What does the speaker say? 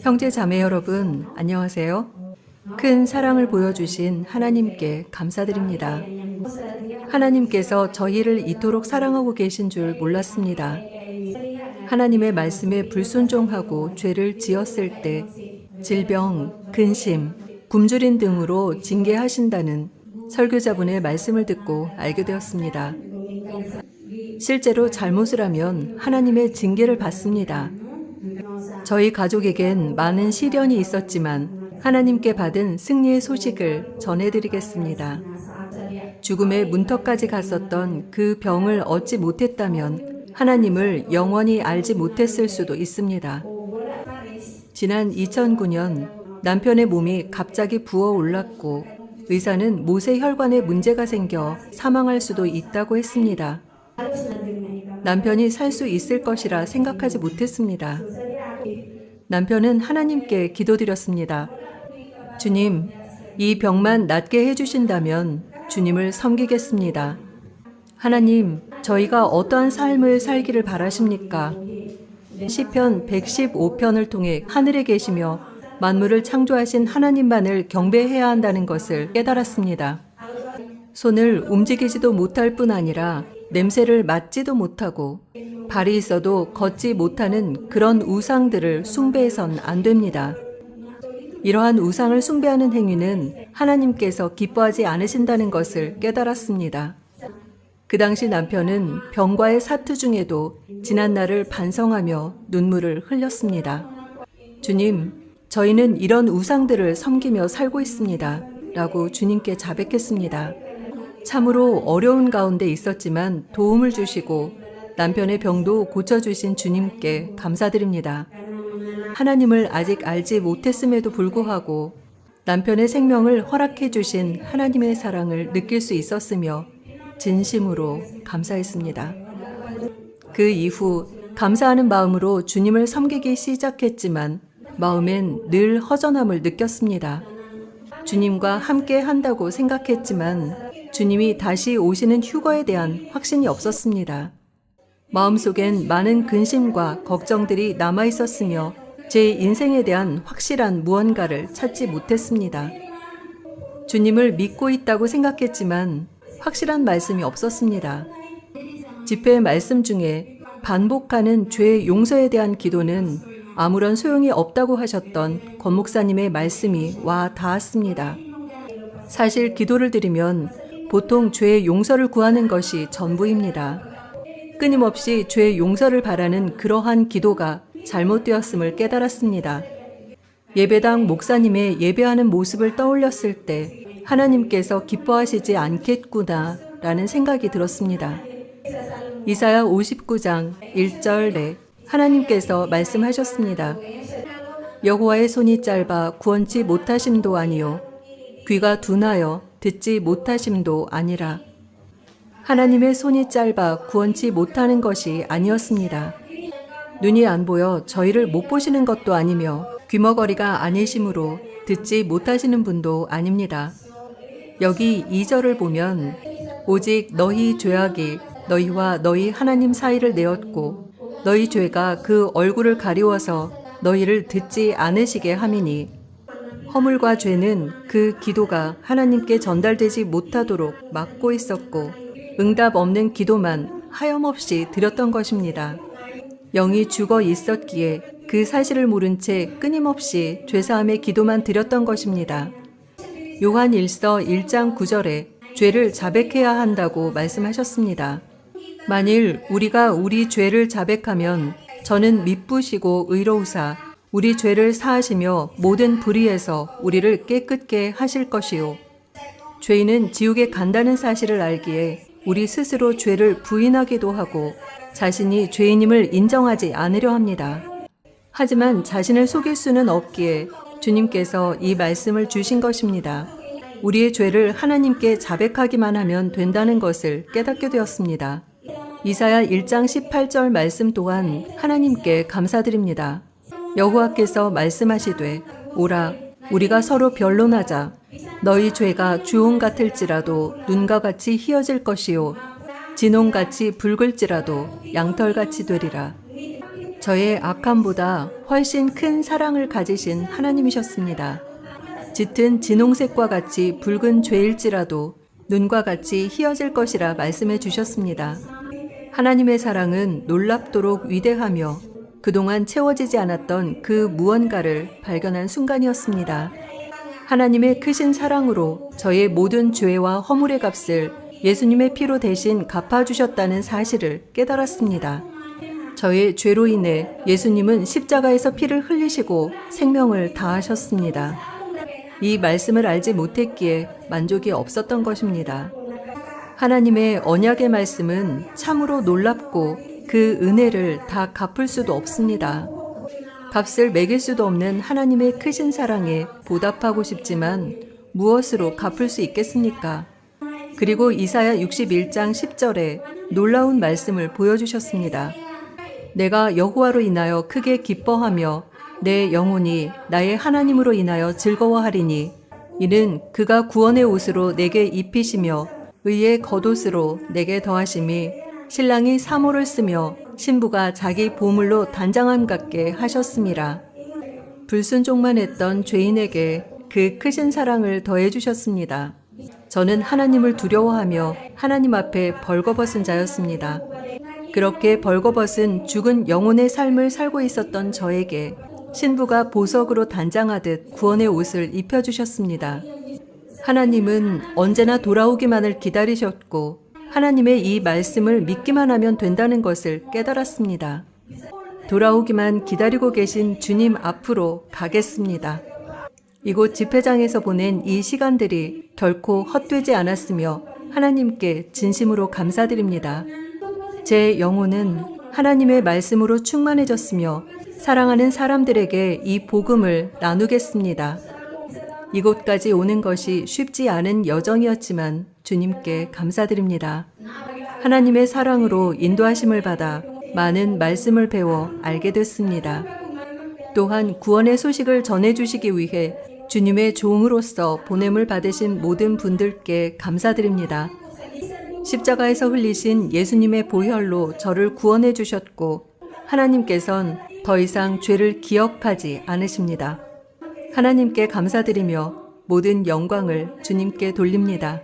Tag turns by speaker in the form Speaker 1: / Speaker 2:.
Speaker 1: 형제 자매 여러분, 안녕하세요. 큰 사랑을 보여주신 하나님께 감사드립니다. 하나님께서 저희를 이토록 사랑하고 계신 줄 몰랐습니다. 하나님의 말씀에 불순종하고 죄를 지었을 때 질병, 근심, 굶주림 등으로 징계하신다는 설교자분의 말씀을 듣고 알게 되었습니다. 실제로 잘못을 하면 하나님의 징계를 받습니다. 저희 가족에겐 많은 시련이 있었지만 하나님께 받은 승리의 소식을 전해드리겠습니다. 죽음의 문턱까지 갔었던 그 병을 얻지 못했다면 하나님을 영원히 알지 못했을 수도 있습니다. 지난 2009년 남편의 몸이 갑자기 부어올랐고 의사는 모세혈관에 문제가 생겨 사망할 수도 있다고 했습니다. 남편이 살 수 있을 것이라 생각하지 못했습니다. 남편은 하나님께 기도드렸습니다. 주님, 이 병만 낫게 해주신다면 주님을 섬기겠습니다. 하나님, 저희가 어떠한 삶을 살기를 바라십니까? 시편 115편을 통해 하늘에 계시며 만물을 창조하신 하나님만을 경배해야 한다는 것을 깨달았습니다. 손을 움직이지도 못할 뿐 아니라 냄새를 맡지도 못하고 발이 있어도 걷지 못하는 그런 우상들을 숭배해선 안 됩니다. 이러한 우상을 숭배하는 행위는 하나님께서 기뻐하지 않으신다는 것을 깨달았습니다. 그 당시 남편은 병과의 사투 중에도 지난 날을 반성하며 눈물을 흘렸습니다. 주님, 저희는 이런 우상들을 섬기며 살고 있습니다. 라고 주님께 자백했습니다. 참으로 어려운 가운데 있었지만 도움을 주시고 남편의 병도 고쳐주신 주님께 감사드립니다. 하나님을 아직 알지 못했음에도 불구하고 남편의 생명을 허락해 주신 하나님의 사랑을 느낄 수 있었으며 진심으로 감사했습니다. 그 이후 감사하는 마음으로 주님을 섬기기 시작했지만 마음엔 늘 허전함을 느꼈습니다. 주님과 함께 한다고 생각했지만 주님이 다시 오시는 휴거에 대한 확신이 없었습니다. 마음속엔 많은 근심과 걱정들이 남아 있었으며 제 인생에 대한 확실한 무언가를 찾지 못했습니다. 주님을 믿고 있다고 생각했지만 확실한 말씀이 없었습니다. 집회의 말씀 중에 반복하는 죄 용서에 대한 기도는 아무런 소용이 없다고 하셨던 권 목사님의 말씀이 와 닿았습니다. 사실 기도를 드리면 보통 죄의 용서를 구하는 것이 전부입니다. 끊임없이 죄의 용서를 바라는 그러한 기도가 잘못되었음을 깨달았습니다. 예배당 목사님의 예배하는 모습을 떠올렸을 때 하나님께서 기뻐하시지 않겠구나 라는 생각이 들었습니다. 이사야 59장 1절에 하나님께서 말씀하셨습니다. 여호와의 손이 짧아 구원치 못하심도 아니요 귀가 둔하여 듣지 못하심도 아니라. 하나님의 손이 짧아 구원치 못하는 것이 아니었습니다. 눈이 안 보여 저희를 못 보시는 것도 아니며 귀머거리가 아니심으로 듣지 못하시는 분도 아닙니다. 여기 2절을 보면 오직 너희 죄악이 너희와 너희 하나님 사이를 내었고 너희 죄가 그 얼굴을 가리워서 너희를 듣지 않으시게 함이니 허물과 죄는 그 기도가 하나님께 전달되지 못하도록 막고 있었고 응답 없는 기도만 하염없이 드렸던 것입니다. 영이 죽어 있었기에 그 사실을 모른 채 끊임없이 죄사함의 기도만 드렸던 것입니다. 요한 1서 1장 9절에 죄를 자백해야 한다고 말씀하셨습니다. 만일 우리가 우리 죄를 자백하면 저는 미쁘시고 의로우사 우리 죄를 사하시며 모든 불의에서 우리를 깨끗게 하실 것이요. 죄인은 지옥에 간다는 사실을 알기에 우리 스스로 죄를 부인하기도 하고 자신이 죄인임을 인정하지 않으려 합니다. 하지만 자신을 속일 수는 없기에 주님께서 이 말씀을 주신 것입니다. 우리의 죄를 하나님께 자백하기만 하면 된다는 것을 깨닫게 되었습니다. 이사야 1장 18절 말씀 또한 하나님께 감사드립니다. 여호와께서 말씀하시되 오라 우리가 서로 변론하자. 너희 죄가 주홍 같을지라도 눈과 같이 희어질 것이요 진홍같이 붉을지라도 양털같이 되리라. 저의 악함보다 훨씬 큰 사랑을 가지신 하나님이셨습니다. 짙은 진홍색과 같이 붉은 죄일지라도 눈과 같이 희어질 것이라 말씀해 주셨습니다. 하나님의 사랑은 놀랍도록 위대하며 그동안 채워지지 않았던 그 무언가를 발견한 순간이었습니다. 하나님의 크신 사랑으로 저의 모든 죄와 허물의 값을 예수님의 피로 대신 갚아주셨다는 사실을 깨달았습니다. 저의 죄로 인해 예수님은 십자가에서 피를 흘리시고 생명을 다하셨습니다. 이 말씀을 알지 못했기에 만족이 없었던 것입니다. 하나님의 언약의 말씀은 참으로 놀랍고 그 은혜를 다 갚을 수도 없습니다. 값을 매길 수도 없는 하나님의 크신 사랑에 보답하고 싶지만 무엇으로 갚을 수 있겠습니까? 그리고 이사야 61장 10절에 놀라운 말씀을 보여주셨습니다. 내가 여호와로 인하여 크게 기뻐하며 내 영혼이 나의 하나님으로 인하여 즐거워하리니 이는 그가 구원의 옷으로 내게 입히시며 의의 겉옷으로 내게 더하심이 신랑이 사모를 쓰며 신부가 자기 보물로 단장함 같게 하셨음이라. 불순종만 했던 죄인에게 그 크신 사랑을 더해 주셨습니다. 저는 하나님을 두려워하며 하나님 앞에 벌거벗은 자였습니다. 그렇게 벌거벗은 죽은 영혼의 삶을 살고 있었던 저에게 신부가 보석으로 단장하듯 구원의 옷을 입혀주셨습니다. 하나님은 언제나 돌아오기만을 기다리셨고 하나님의 이 말씀을 믿기만 하면 된다는 것을 깨달았습니다. 돌아오기만 기다리고 계신 주님 앞으로 가겠습니다. 이곳 집회장에서 보낸 이 시간들이 결코 헛되지 않았으며 하나님께 진심으로 감사드립니다. 제 영혼은 하나님의 말씀으로 충만해졌으며 사랑하는 사람들에게 이 복음을 나누겠습니다. 이곳까지 오는 것이 쉽지 않은 여정이었지만 주님께 감사드립니다. 하나님의 사랑으로 인도하심을 받아 많은 말씀을 배워 알게 됐습니다. 또한 구원의 소식을 전해주시기 위해 주님의 종으로서 보냄을 받으신 모든 분들께 감사드립니다. 십자가에서 흘리신 예수님의 보혈로 저를 구원해 주셨고 하나님께선 더 이상 죄를 기억하지 않으십니다. 하나님께 감사드리며 모든 영광을 주님께 돌립니다.